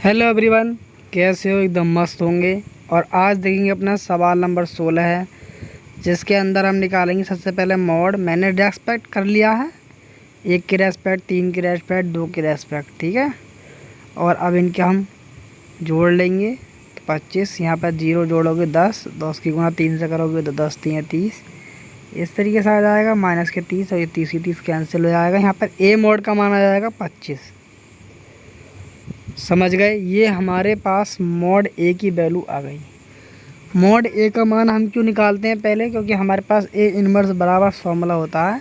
Hello everyone, कैसे हो? एकदम मस्त होंगे। और आज देखेंगे अपना सवाल नंबर 16 है, जिसके अंदर हम निकालेंगे सबसे पहले मॉड। मैंने रेस्पेक्ट कर लिया है, 1 की रेस्पेक्ट, 3 की रेस्पेक्ट, 2 की रेस्पेक्ट, ठीक है। और अब इनके हम जोड़ लेंगे। 25 यहाँ पर 0 जोड़ोगे 10, 10 की गुणा 3 से करोगे तो 10 3 30, इस तरीके से आ जाएगा। माइनस के 30 और ये 30 ही 30 कैंसिल हो जाएगा। यहाँ पर ए मॉड का मान आ जाएगा 25। समझ गए? ये हमारे पास मॉड ए की वैल्यू आ गई। मॉड ए का मान हम क्यों निकालते हैं पहले? क्योंकि हमारे पास ए इनवर्स बराबर फॉर्मूला होता है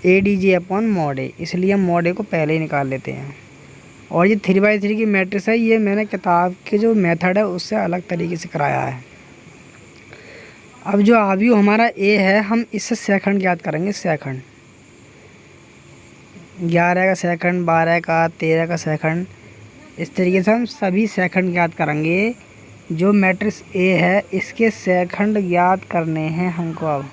A D G upon mod A, इसलिए हम मॉड ए को पहले ही निकाल लेते हैं। और ये 3/3 की मैट्रिक्स है, ये मैंने किताब के जो मेथड है उससे अलग तरीके से कराया है। अब जो आव्यू हमारा ए है, हम इससे सेकंड ज्ञात करेंगे। सेकंड 11 का सेकंड, 12 का, 13 का सेकंड, इस तरीके से हम सभी सेकंड ज्ञात करेंगे। जो मैट्रिक्स ए है इसके सेकंड ज्ञात करने हैं हमको। अब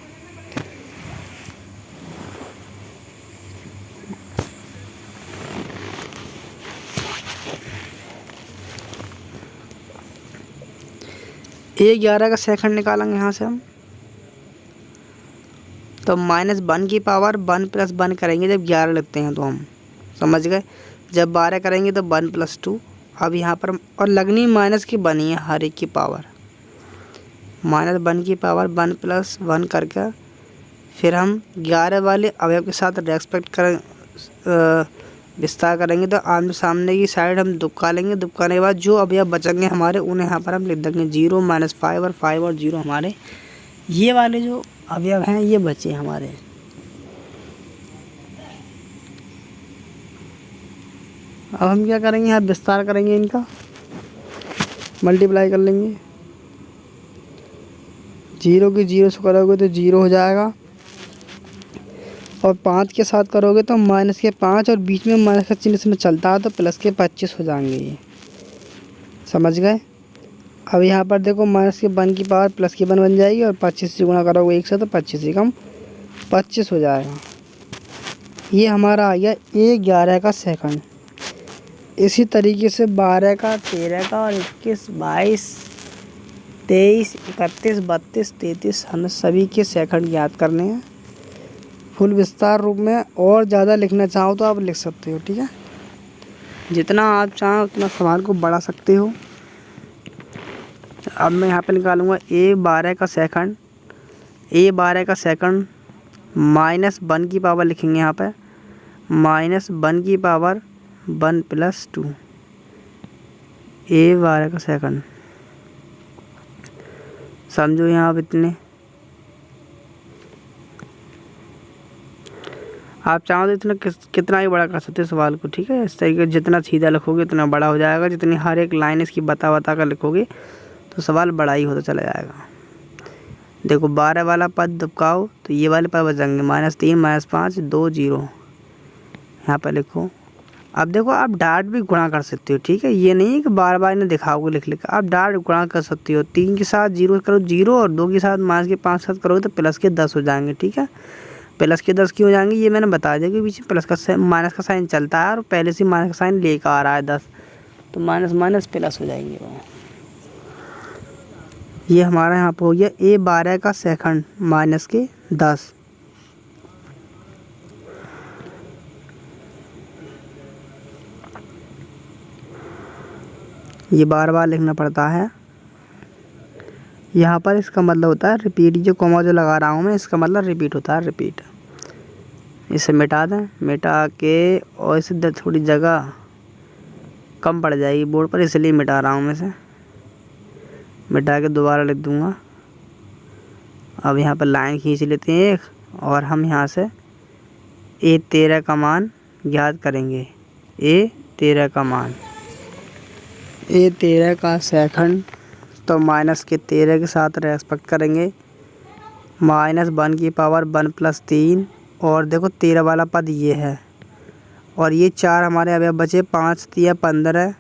ए 11 का सेकंड निकालेंगे यहाँ से हम, तो -1 की पावर 1 + 1 करेंगे जब 11 लिखते हैं तो हम, समझ गए। जब 12 करेंगे तो 1 + 2। अब यहाँ पर और लगनी माइनस की बनी है हर एक की पावर, -1 की पावर 1 + 1 करके फिर हम 11 वाले अवयव के साथ रेस्पेक्ट कर विस्तार करेंगे। तो आमने सामने की साइड हम दुबका लेंगे। दुबकाने के बाद जो अवयव बचेंगे हमारे उन्हें यहाँ पर हम लिख देंगे 0 -5 और 5 और 0 हमारे ये वाले जो अवयव हैं ये बचे हमारे। अब हम क्या करेंगे, यहाँ विस्तार करेंगे, इनका मल्टीप्लाई कर लेंगे। 0 की 0 से करोगे तो 0 हो जाएगा, और 5 के साथ करोगे तो -5, और बीच में माइनस का चिन्ह इसमें चलता है तो +25 हो जाएंगे ये, समझ गए। अब यहाँ पर देखो -1 की पावर +1 बन जाएगी, और 25 से गुणा करोगे 1 से तो 25 एकम 25 हो जाएगा। ये हमारा आ गया ए 11 का सेकंड। इसी तरीके से 12 का, 13 का और 21, 22, 23, 31, 32, 33 हमें सभी के सेकंड ज्ञात करने हैं फुल विस्तार रूप में। और ज़्यादा लिखना चाहो तो आप लिख सकते हो, ठीक है। जितना आप चाहो उतना सवाल को बढ़ा सकते हो। अब मैं यहाँ पे निकालूंगा ए 12 का सेकंड। ए 12 का सेकंड -1 की पावर लिखेंगे यहाँ पे, -1 की पावर 1 + 2। ए 12 का सेकंड समझो। यहाँ अब इतने आप चाहो तो इतना कितना ही बड़ा कर सकते हो सवाल को, ठीक है। इस तरीके जितना सीधा लिखोगे उतना बड़ा हो जाएगा। जितनी हर एक लाइन इसकी बता कर लिखोगे तो सवाल बड़ा ही होता चला जाएगा। देखो 12 वाला पद दबकाओ तो ये वाले पद बचेंगे, -3, -5, 2 0 यहाँ पर लिखो। अब देखो आप डाट भी गुणा कर सकते हो, ठीक है। ये नहीं है कि बार बार इन्हें दिखाओगे लिख आप डाट गुणा कर सकते हो। 3 के साथ 0 करो 0, और 2 के साथ -5 के साथ करोगे तो +10 हो जाएंगे, ठीक है। +10 क्यों हो जाएंगे ये मैंने बता दिया कि बीच में माइनस का साइन चलता है, और पहले से माइनस का साइन लेकर आ रहा है 10, तो माइनस प्लस हो जाएंगे वो। ये हमारा यहाँ पर हो गया ए 12 का सेकंड -10। ये बार बार लिखना पड़ता है यहाँ पर। इसका मतलब होता है रिपीट। जो कॉमा जो लगा रहा हूँ मैं, इसका मतलब रिपीट होता है, रिपीट। इसे मिटा दें, मिटा के, और इसे थोड़ी जगह कम पड़ जाएगी बोर्ड पर, इसलिए मिटा रहा हूँ मैं इसे। मिटा के दोबारा लिख दूँगा। अब यहाँ पर लाइन खींच लेते हैं एक, और हम यहाँ से ए 13 का मान ज्ञात करेंगे। ए 13 का मान, ए 13 का सेकंड, तो -13 के साथ रेस्पेक्ट करेंगे। -1 की पावर 1 + 3, और देखो 13 वाला पद ये है, और ये 4 हमारे अवयव बचे। 5 × 15,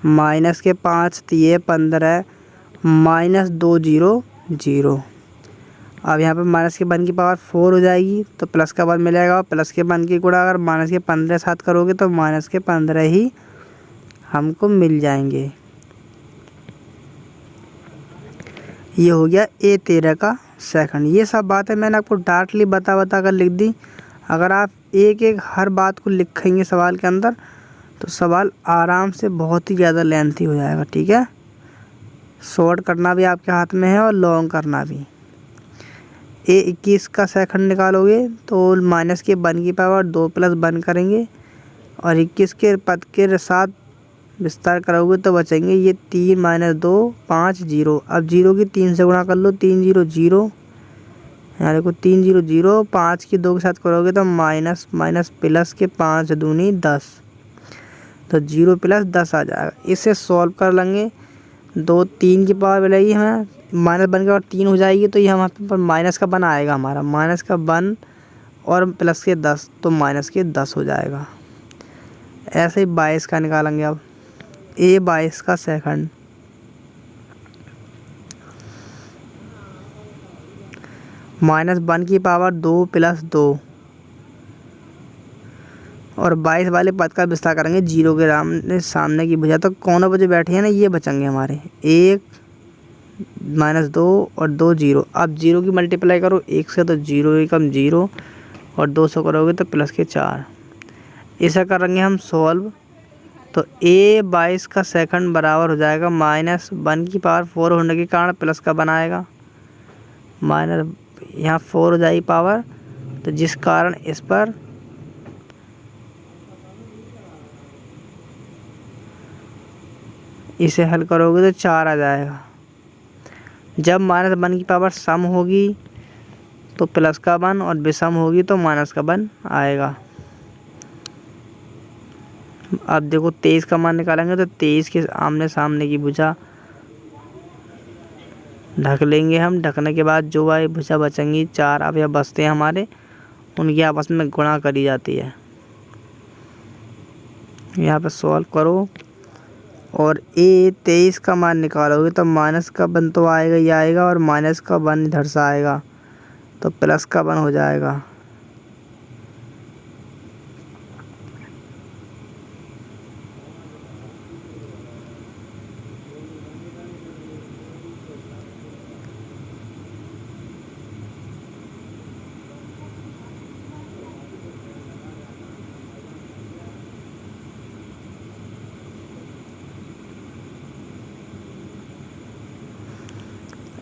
-5 × 15, -2 0 0। अब यहाँ पे -1 की पावर 4 हो जाएगी, तो प्लस का 1 मिलेगा, और +1 की गुणा अगर -15 साथ करोगे तो -15 ही हमको मिल जाएंगे। ये हो गया A13 का सेकंड। ये सब बातें मैंने आपको डायरेक्टली बता कर लिख दी। अगर आप एक एक हर बात को लिखेंगे सवाल के अंदर तो सवाल आराम से बहुत ही ज़्यादा लेंथी हो जाएगा। ठीक है, शॉर्ट करना भी आपके हाथ में है और लॉन्ग करना भी। A21 का सेकंड निकालोगे तो माइनस के 1 की पावर 2 प्लस 1 करेंगे और 21 के पद के साथ विस्तार करोगे तो बचेंगे ये 3 माइनस 2 5 0। अब 0 की 3 से गुणा कर लो, 3 0 0। यहाँ देखो 3 0 0, 5 की 2 के साथ करोगे तो माइनस माइनस प्लस के 5 दूनी 10, तो 0 प्लस 10 आ जाएगा। इसे सॉल्व कर लेंगे। 2 3 की पावर मिलेगी हमें, माइनस 1 के बाद 3 हो जाएगी तो ये हमारे पर माइनस का 1 आएगा, हमारा माइनस का 1 और प्लस के 10 तो माइनस के 10 हो जाएगा। ऐसे ही 22 का निकालेंगे। अब A22 का सेकंड, माइनस 1 की पावर 2 प्लस 2 और 22 वाले पद का विस्तार करेंगे 0 के सामने की भुजा, तो कौन बचे बैठे हैं ना, ये बचेंगे हमारे 1 माइनस 2 और 2 0। अब 0 की मल्टीप्लाई करो 1 से तो 0 एकम 0 और 2 से करोगे तो प्लस के 4। इसे करेंगे हम सॉल्व तो A22 का सेकंड बराबर हो जाएगा माइनस 1 की पावर 4 होने के कारण प्लस का 1 आएगा, माइनस यहाँ 4 हो जाएगी पावर, तो जिस कारण इस पर इसे हल करोगे तो 4 आ जाएगा। जब माइनस 1 की पावर सम होगी तो प्लस का 1 और विषम होगी तो माइनस का 1 आएगा। अब देखो 23 का मान निकालेंगे तो 23 के आमने सामने की भुजा ढक लेंगे हम। ढकने के बाद जो वाली भुजा बचेंगी 4 अब यह बचते हैं हमारे, उनकी आपस में गुणा करी जाती है। यहाँ पे सॉल्व करो और A23 का मान निकालोगे तो माइनस का 1 तो आएगा ही आएगा और माइनस का 1 इधर से आएगा तो प्लस का 1 हो जाएगा।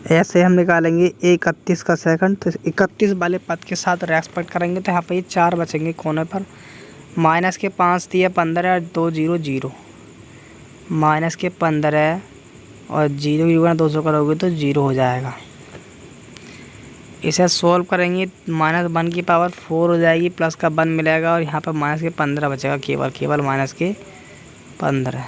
ऐसे हम निकालेंगे 31 का सेकंड, तो 31 वाले पद के साथ रेस्पेक्ट करेंगे तो यहाँ पे ये 4 बचेंगे कोने पर। माइनस के 5 दिए 15 और 2 0 0, माइनस के 15 और 0 की गुणा 200 करोगे तो 0 हो जाएगा। इसे सॉल्व करेंगे माइनस 1 की पावर 4 हो जाएगी, प्लस का 1 मिलेगा और यहाँ पर माइनस के 15 बचेगा, केवल माइनस के 15।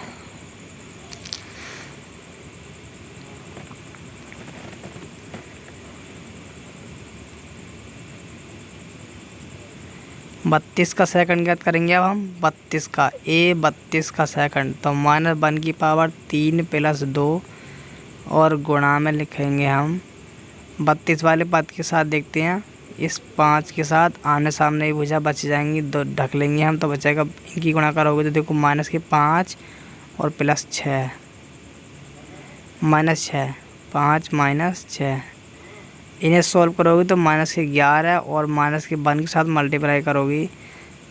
बत्तीस का सेकंड ज्ञात करेंगे अब हम। 32 का सेकंड, तो माइनस 1 की पावर 3 प्लस 2 और गुणा में लिखेंगे हम 32 वाले पद के साथ। देखते हैं इस 5 के साथ आमने सामने ही भुजा बच जाएंगी, 2 ढक लेंगे हम तो बचेगा। इनकी गुणा करोगे तो देखो माइनस के 5 और प्लस 6, माइनस 6 5 माइनस 6। इन्हें सॉल्व करोगे तो माइनस के 11 और माइनस के 1 के साथ मल्टीप्लाई करोगी,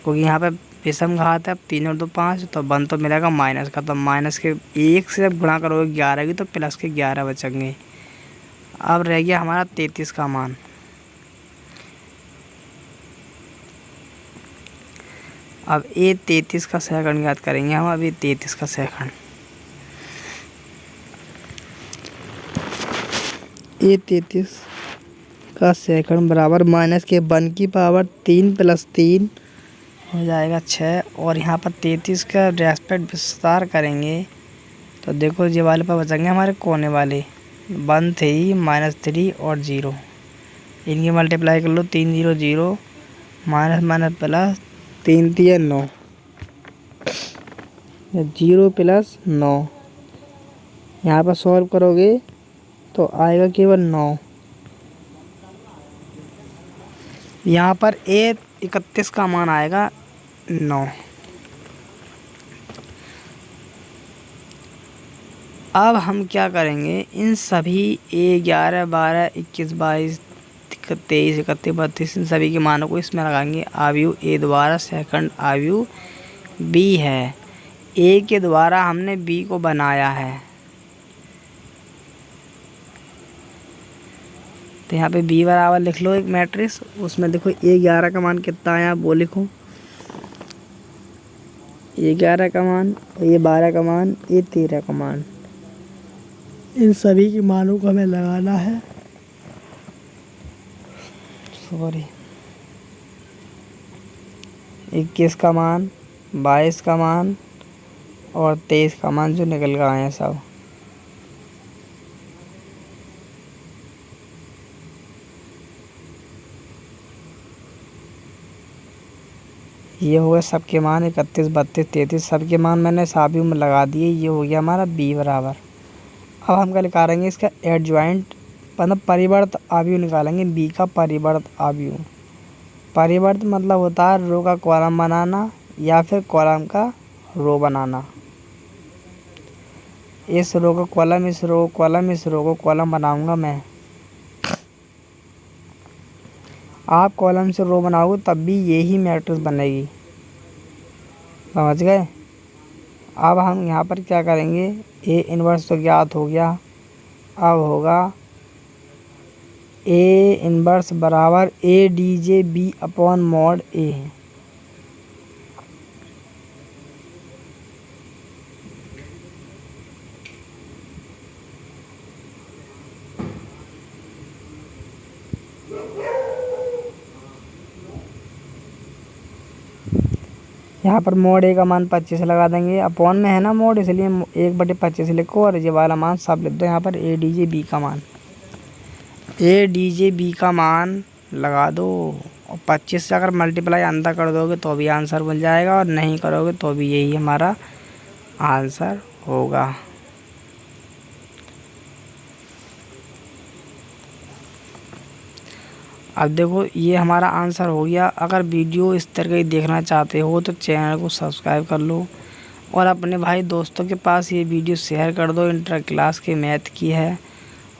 क्योंकि यहाँ पे विषम घात है। अब 3 और 2 5 तो 1 तो मिलेगा माइनस का, तो माइनस के 1 से जब गुणा करोगे 11 की तो प्लस के 11 बचेंगे। अब रह गया हमारा 33 का मान। अब A33 का सेकंड याद करेंगे हम। अभी 33 का सेकंड, A33 का सेकंड बराबर माइनस के 1 की पावर 3 प्लस 3 हो जाएगा 6 और यहाँ पर 33 का रेस्पेक्ट विस्तार करेंगे तो देखो ये वाले पर बचेंगे हमारे कोने वाले 1 3 माइनस 3 और 0। इनकी मल्टीप्लाई कर लो 3 0 0 माइनस माइनस प्लस 3 3 9, 0 प्लस 9। यहाँ पर सॉल्व करोगे तो आएगा केवल 9। यहाँ पर A31 का मान आएगा 9। अब हम क्या करेंगे, इन सभी A11, 12, 21, 22, 23, 31, 32 इन सभी के मानों को इसमें लगाएंगे। आव्यूह A द्वारा सेकंड आव्यूह B है, A के द्वारा हमने B को बनाया है, तो यहाँ पे B बराबर लिख लो एक मैट्रिक्स। उसमें देखो A11 का मान कितना आया वो लिखो, A11 का मान, A12 का मान, A13 का मान, इन सभी के मानों को हमें लगाना है। सॉरी, 21 का मान, 22 का मान और 23 का मान जो निकल गए हैं सब। ये हो गए सबके मान 31, 32, 33 सबके मान मैंने साबियों में लगा दिए। ये हो गया हमारा B बराबर। अब हम क्या निकालेंगे, इसका एडजॉइंट मतलब परिवर्त आव्यूह निकालेंगे। B का परिवर्त आव्यूह, परिवर्त मतलब होता है रो का कॉलम बनाना या फिर कॉलम का रो बनाना। इस रो का कॉलम, इस रो कॉलम, इस रो को कॉलम बनाऊंगा मैं। आप कॉलम से रो बनाओगे तब भी यही मैट्रिक्स बनेगी, समझ गए। अब हम यहाँ पर क्या करेंगे, A इन्वर्स तो ज्ञात हो गया, अब होगा A इन्वर्स बराबर ADJ B upon mod A। यहाँ पर मॉड A का मान 25 लगा देंगे, अपॉन में है ना मॉड, इसलिए 1/25 लिखो और ये वाला मान सब लिख दो। यहाँ पर ADJ B का मान, ADJ B का मान लगा दो और 25 से अगर मल्टीप्लाई अंदर कर दोगे तो भी आंसर बन जाएगा और नहीं करोगे तो भी यही हमारा आंसर होगा। अब देखो ये हमारा आंसर हो गया। अगर वीडियो इस तरह की देखना चाहते हो तो चैनल को सब्सक्राइब कर लो और अपने भाई दोस्तों के पास ये वीडियो शेयर कर दो। इंटर क्लास के मैथ की है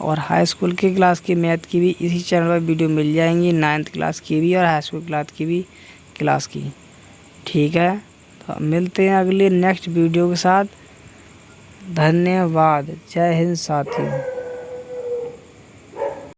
और हाई स्कूल की क्लास की मैथ की भी इसी चैनल पर वीडियो मिल जाएंगी, 9th क्लास की भी और हाई स्कूल क्लास की भी क्लास की। ठीक है, तो मिलते हैं अगले नेक्स्ट वीडियो के साथ। धन्यवाद, जय हिंद साथियों।